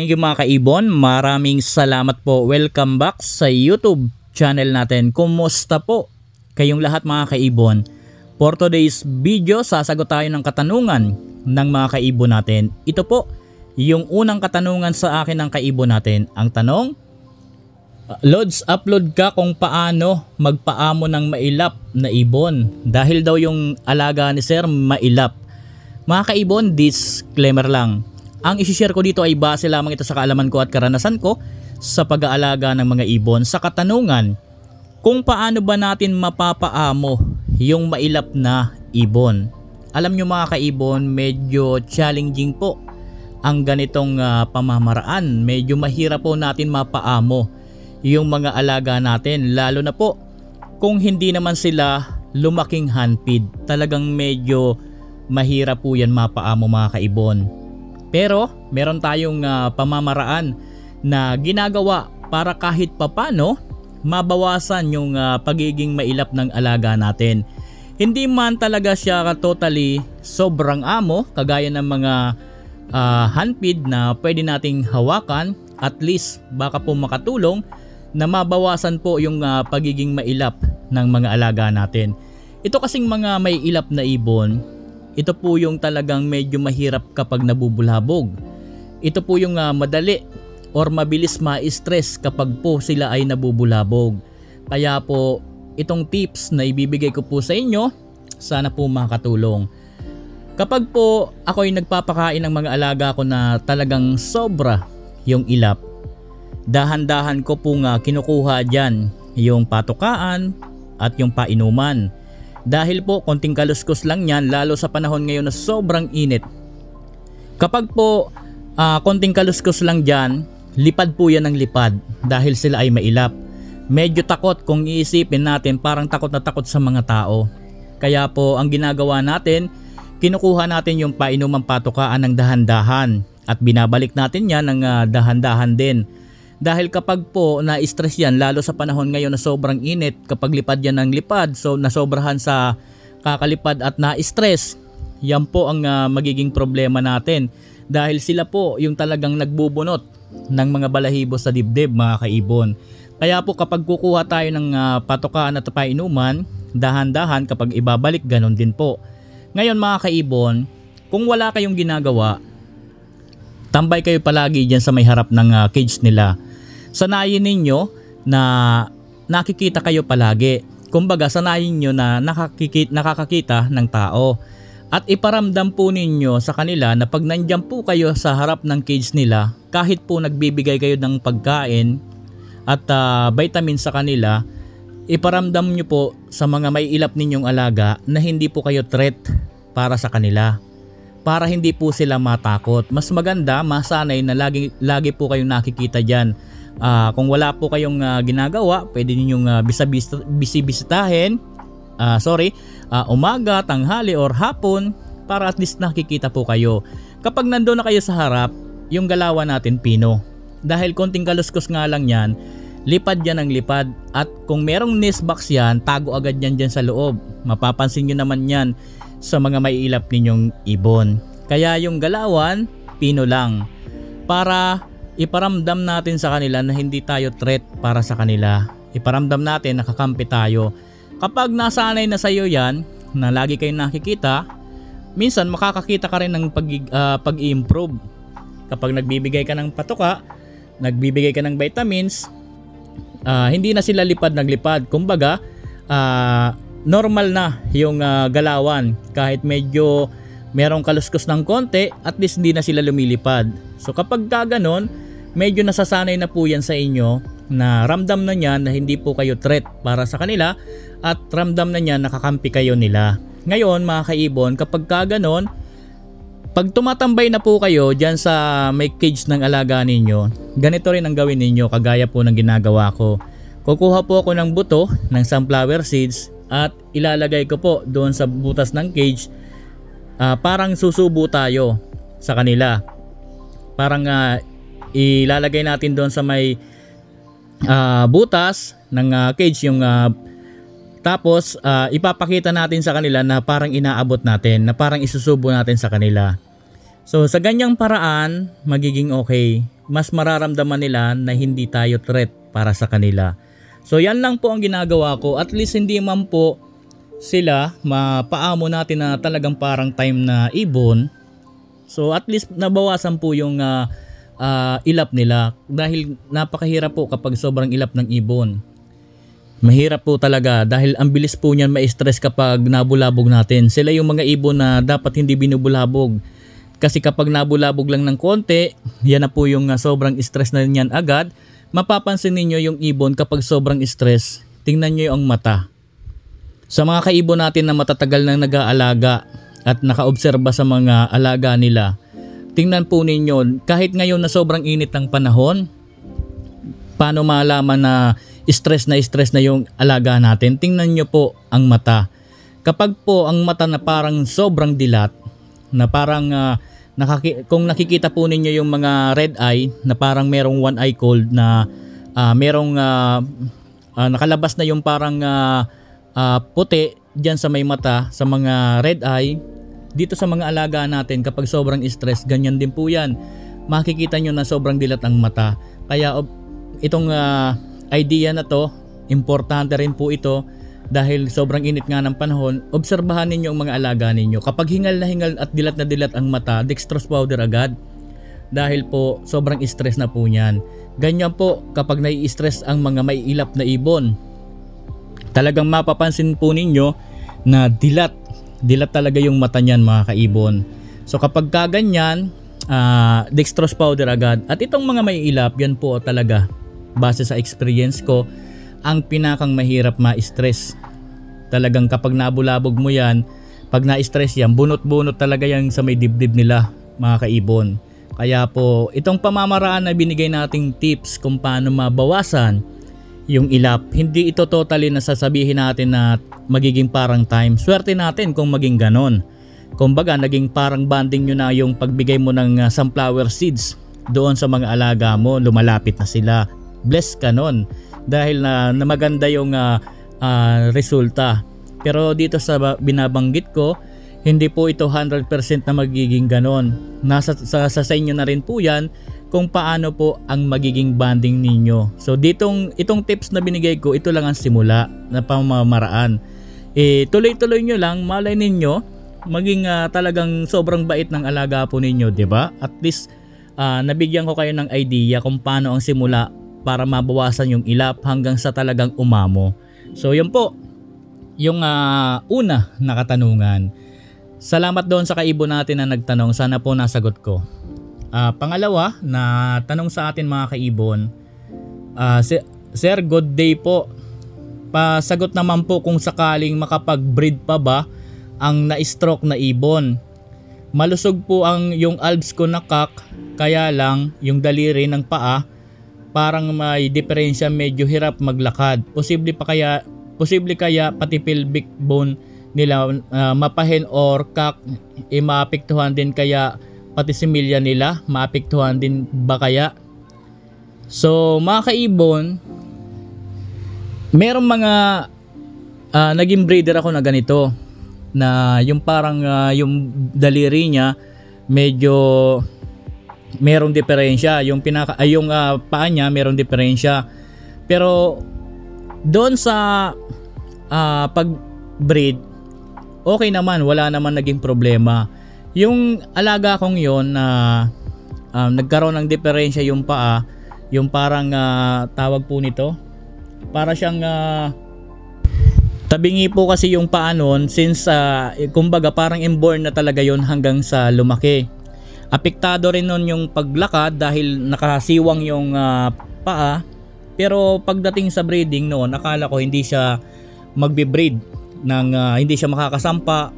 Thank you mga kaibon, maraming salamat po. Welcome back sa YouTube channel natin. Kumusta po kayong lahat mga kaibon? For today's video, sasagot tayo ng katanungan ng mga kaibon natin. Ito po, yung unang katanungan sa akin ng kaibon natin. Ang tanong, Lods, upload ka kung paano magpaamo ng mailap na ibon. Dahil daw yung alaga ni Sir mailap. Mga kaibon, disclaimer lang. Ang isi-share ko dito ay base lamang ito sa kaalaman ko at karanasan ko sa pag-aalaga ng mga ibon. Sa katanungan, kung paano ba natin mapapaamo yung mailap na ibon? Alam nyo mga kaibon, medyo challenging po ang ganitong pamamaraan. Medyo mahirap po natin mapaamo yung mga alaga natin. Lalo na po kung hindi naman sila lumaking handpid. Talagang medyo mahirap po yan mapaamo mga kaibon. Pero meron tayong pamamaraan na ginagawa para kahit papano mabawasan yung pagiging mailap ng alaga natin. Hindi man talaga siya totally sobrang amo kagaya ng mga handpid na pwede nating hawakan. At least baka po makatulong na mabawasan po yung pagiging mailap ng mga alaga natin. Ito kasing mga mailap na ibon, ito po yung talagang medyo mahirap kapag nabubulhabog. Ito po yung madali or mabilis ma-stress kapag po sila ay nabubulhabog. Kaya po itong tips na ibibigay ko po sa inyo, sana po makatulong. Kapag po ako ay nagpapakain ng mga alaga ko na talagang sobra yung ilap, dahan-dahan ko po kinukuha dyan yung patukaan at yung painuman. Dahil po konting kaluskos lang yan, lalo sa panahon ngayon na sobrang init. Kapag po konting kaluskos lang dyan, lipad po yan ng lipad dahil sila ay mailap. Medyo takot kung iisipin natin, parang takot na takot sa mga tao. Kaya po ang ginagawa natin, kinukuha natin yung painumang patukaan ng dahan-dahan at binabalik natin yan ng dahan-dahan din. Dahil kapag po na-stress yan, lalo sa panahon ngayon na sobrang init, kapag lipad yan ng lipad, so nasobrahan sa kakalipad at na-stress, yan po ang magiging problema natin. Dahil sila po yung talagang nagbubunot ng mga balahibo sa dibdib mga kaibon. Kaya po kapag kukuha tayo ng patukaan at painuman, dahan-dahan kapag ibabalik, ganun din po. Ngayon mga kaibon, kung wala kayong ginagawa, tambay kayo palagi dyan sa may harap ng cage nila. Sanayin ninyo na nakikita kayo palagi. Kumbaga sanayin nyo na nakakakita ng tao. At iparamdam po ninyo sa kanila na pag nandyan po kayo sa harap ng cage nila, kahit po nagbibigay kayo ng pagkain at vitamin sa kanila, iparamdam nyo po sa mga may ilap ninyong alaga na hindi po kayo threat para sa kanila. Para hindi po sila matakot. Mas maganda, masanay na lagi po kayong nakikita dyan. Kung wala po kayong ginagawa, pwede ninyong bisibisitahin. Umaga, tanghali or hapon para at least nakikita po kayo. Kapag nandoon na kayo sa harap, yung galawan natin pino. Dahil konting kaluskos nga lang yan, lipad yan ang lipad. At kung merong nest box yan, tago agad yan dyan sa loob. Mapapansin nyo naman yan sa mga maiilap ninyong ibon. Kaya yung galawan, pino lang. Para iparamdam natin sa kanila na hindi tayo threat para sa kanila. Iparamdam natin na kakampi tayo. Kapag nasanay na sa iyo yan, na lagi kayong nakikita, minsan makakakita ka rin ng pag-i-improve. Kapag nagbibigay ka ng patuka, nagbibigay ka ng vitamins, hindi na sila lipad ng lipad. Kumbaga, normal na yung galawan. Kahit medyo merong kaluskos ng konti, at least hindi na sila lumilipad. So kapag gaganon, medyo nasasanay na po yan sa inyo na ramdam na niya na hindi po kayo threat para sa kanila at ramdam na niya nakakampi kayo nila. Ngayon mga kaibon, kapag gaganon, pag tumatambay na po kayo dyan sa may cage ng alaga ninyo, ganito rin ang gawin ninyo kagaya po ng ginagawa ko. Kukuha po ako ng buto ng sunflower seeds at ilalagay ko po doon sa butas ng cage. Parang susubo tayo sa kanila. Parang ilalagay natin doon sa may butas ng cage yung tapos ipapakita natin sa kanila na parang inaabot natin, na parang isusubo natin sa kanila. So sa ganyang paraan, magiging okay. Mas mararamdaman nila na hindi tayo threat para sa kanila. So yan lang po ang ginagawa ko. At least hindi man po sila mapaamo natin na talagang parang time na ibon. So at least nabawasan po yung ilap nila. Dahil napakahirap po kapag sobrang ilap ng ibon. Mahirap po talaga dahil ang bilis po niyan ma-stress kapag nabulabog natin. Sila yung mga ibon na dapat hindi binubulabog. Kasi kapag nabulabog lang ng konti, yan na po yung sobrang stress na niyan agad. Mapapansin ninyo yung ibon kapag sobrang stress, tingnan nyo yung mata. Sa mga kaibon natin na matatagal nang nag-aalaga at nakaobserba sa mga alaga nila, tingnan po ninyo, kahit ngayon na sobrang init ng panahon, paano malaman na stress na yung alaga natin? Tingnan nyo po ang mata. Kapag po ang mata na parang sobrang dilat, na parang kung nakikita po ninyo yung mga red eye na parang merong one eye cold na merong nakalabas na yung parang puti dyan sa may mata sa mga red eye, dito sa mga alaga natin kapag sobrang stress, ganyan din po yan. Makikita nyo na sobrang dilat ang mata. Kaya itong idea na to, importante rin po ito. Dahil sobrang init nga ng panahon, obserbahan ninyo ang mga alaga ninyo. Kapag hingal na hingal at dilat na dilat ang mata, dextrose powder agad. Dahil po sobrang stress na po niyan. Ganyan po kapag nai-stress ang mga maiilap na ibon. Talagang mapapansin po ninyo na dilat talaga yung mata niyan mga kaibon. So kapag kaganyan, dextrose powder agad. At itong mga maiilap, yan po talaga, base sa experience ko, ang pinakang mahirap ma-stress. Talagang kapag nabulabog mo yan, pag na-stress yan, bunot-bunot talaga yan sa may dibdib nila mga kaibon. Kaya po, itong pamamaraan na binigay nating tips kung paano mabawasan yung ilap, hindi ito totally na sasabihin natin na magiging parang time. Swerte natin kung maging ganon. Kumbaga, naging parang banding nyo na yung pagbigay mo ng sunflower seeds doon sa mga alaga mo, lumalapit na sila. Bless ka nun. Dahil na maganda yung resulta. Pero dito sa binabanggit ko, hindi po ito 100% na magiging ganon. Nasa sa inyo na rin po yan kung paano po ang magiging banding ninyo. So itong tips na binigay ko, ito lang ang simula na pamamaraan. Tuloy-tuloy nyo lang, malay ninyo maging talagang sobrang bait ng alaga po ninyo, 'di ba? At least nabigyan ko kayo ng idea kung paano ang simula para mabawasan yung ilap hanggang sa talagang umamo. So yun po yung una na katanungan. Salamat doon sa kaibon natin na nagtanong, sana po nasagot ko. Pangalawa na tanong sa atin mga kaibon, Sir, good day po. Pasagot naman po kung sakaling makapag-breed pa ba ang na-stroke na ibon. Malusog po yung alves ko na kak, kaya lang yung daliri ng paa parang may diferensya, medyo hirap maglakad. Posible kaya pati pelvic bone nila mapahin or kak maapektuhan din, kaya pati similya nila maapektuhan din ba kaya? So mga kaibon, merong mga naging breeder ako na ganito, na yung parang yung daliri niya medyo merong diferensya, yung paa niya merong diferensya. Pero doon sa pag-breed, okay naman, wala naman naging problema. Yung alaga kong yon na nagkaroon ng diferensya yung paa, yung parang tawag po nito, para siyang tabingi po kasi yung paa nun, since kumbaga parang inborn na talaga yon hanggang sa lumaki. Apektado rin nun yung paglakad dahil nakasiwang yung paa. Pero pagdating sa breeding noon, akala ko hindi siya magbe-breed ng hindi siya makakasampa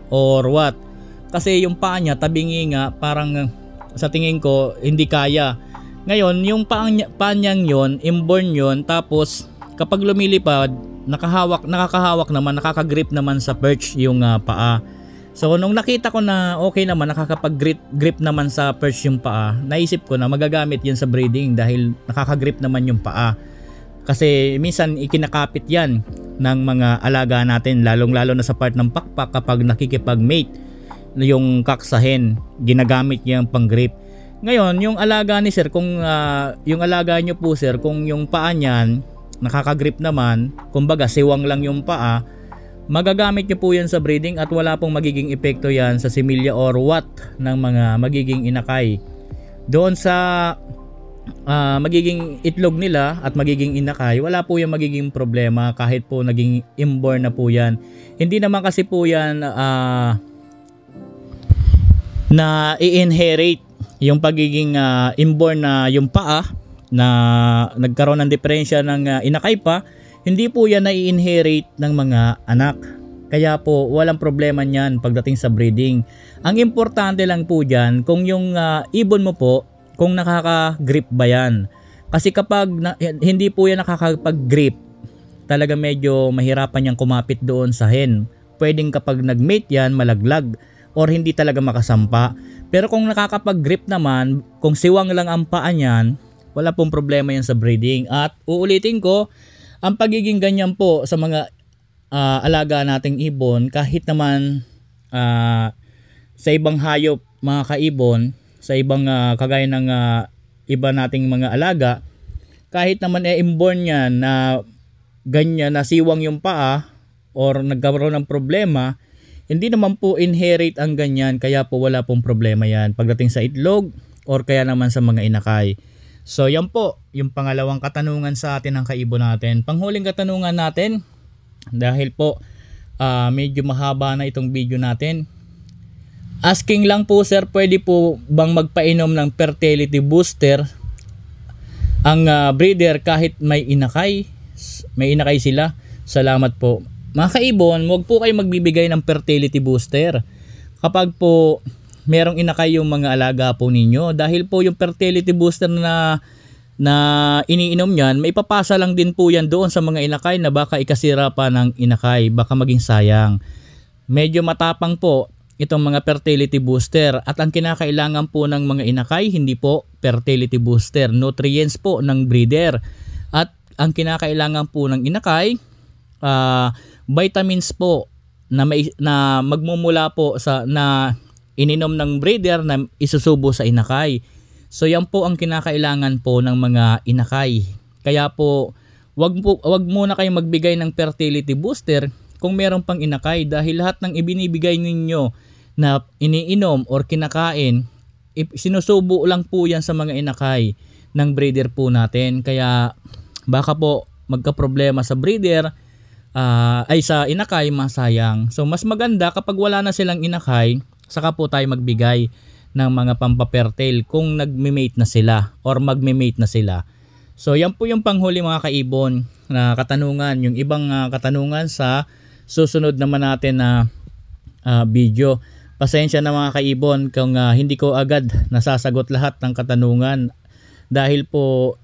or what. Kasi yung paa niya tabingi nga, parang sa tingin ko hindi kaya. Ngayon yung paa niyang yon, inborn yon, tapos kapag lumilipad, nakakahawak naman, nakakagrip naman sa perch yung paa. So nung nakita ko na okay naman, nakakapag-grip naman sa perch yung paa, naisip ko na magagamit yun sa breeding dahil nakakagrip naman yung paa. Kasi minsan ikinakapit yan ng mga alaga natin, lalong-lalo na sa part ng pakpak kapag nakikipag-mate yung kaksahin, ginagamit niya yung pang-grip. Ngayon, yung alaga ni sir, kung yung alaga nyo po sir, kung yung paa niyan nakaka-grip naman, kumbaga siwang lang yung paa, magagamit nyo po yan sa breeding at wala pong magiging epekto yan sa similya or what ng mga magiging inakay. Doon sa magiging itlog nila at magiging inakay, wala po yung magiging problema kahit po naging inborn na po yan. Hindi naman kasi po yan na i-inherit yung pagiging inborn na yung paa na nagkaroon ng diferensya ng inakay pa, hindi po yan na-i-inherit ng mga anak. Kaya po walang problema niyan pagdating sa breeding. Ang importante lang po dyan kung yung ibon mo po, kung nakaka-grip ba yan. Kasi kapag hindi po yan nakakapag-grip, talaga medyo mahirapan niyang kumapit doon sa hen. Pwedeng kapag nag-mate yan, malaglag or hindi talaga makasampa. Pero kung nakakapag-grip naman, kung siwang lang ang paa niyan, wala pong problema yan sa breeding. At uulitin ko, ang pagiging ganyan po sa mga alaga nating ibon, kahit naman sa ibang hayop mga kaibon, sa ibang kagaya ng iba nating mga alaga, kahit naman inborn yan na ganyan na siwang yung paa or nagkaroon ng problema, hindi naman po inherit ang ganyan, kaya po wala pong problema yan pagdating sa itlog or kaya naman sa mga inakay. So yan po yung pangalawang katanungan sa atin ng kaibon natin. Panghuling katanungan natin, dahil po medyo mahaba na itong video natin. Asking lang po sir, pwede po bang magpainom ng fertility booster ang breeder kahit may inakay? May inakay sila? Salamat po. Mga kaibon, huwag po kayo magbibigay ng fertility booster kapag po merong inakay yung mga alaga po ninyo. Dahil po yung fertility booster na iniinom yan, may papasa lang din po yan doon sa mga inakay na baka ikasira pa ng inakay, baka maging sayang. Medyo matapang po itong mga fertility booster at ang kinakailangan po ng mga inakay, hindi po fertility booster, nutrients po ng breeder. At ang kinakailangan po ng inakay, vitamins po na magmumula po sa na ininom ng breeder na isusubo sa inakay. So yan po ang kinakailangan po ng mga inakay. Kaya po wag muna kayong magbigay ng fertility booster kung meron pang inakay, dahil lahat ng ibinibigay ninyo na iniinom or kinakain, sinusubo lang po yan sa mga inakay ng breeder po natin. Kaya baka po magka-problema sa breeder, ay sa inakay, masayang. So mas maganda kapag wala na silang inakay, saka po tayo magbigay ng mga pampafertile kung nagme-mate na sila or magme-mate na sila. So yan po yung panghuli mga kaibon na katanungan. Yung ibang katanungan sa susunod naman natin na video. Pasensya na mga kaibon kung hindi ko agad nasasagot lahat ng katanungan, dahil po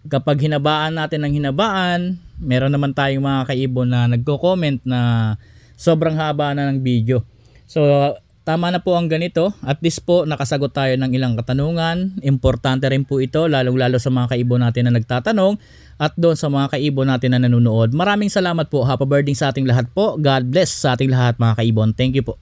kapag hinabaan natin ng hinabaan, meron naman tayong mga kaibon na nagko-comment na sobrang haba na ng video. So tama na po ang ganito. At least po nakasagot tayo ng ilang katanungan. Importante rin po ito lalong-lalo sa mga kaibon natin na nagtatanong at doon sa mga kaibon natin na nanonood. Maraming salamat po. Happy birthday sa ating lahat po. God bless sa ating lahat mga kaibon. Thank you po.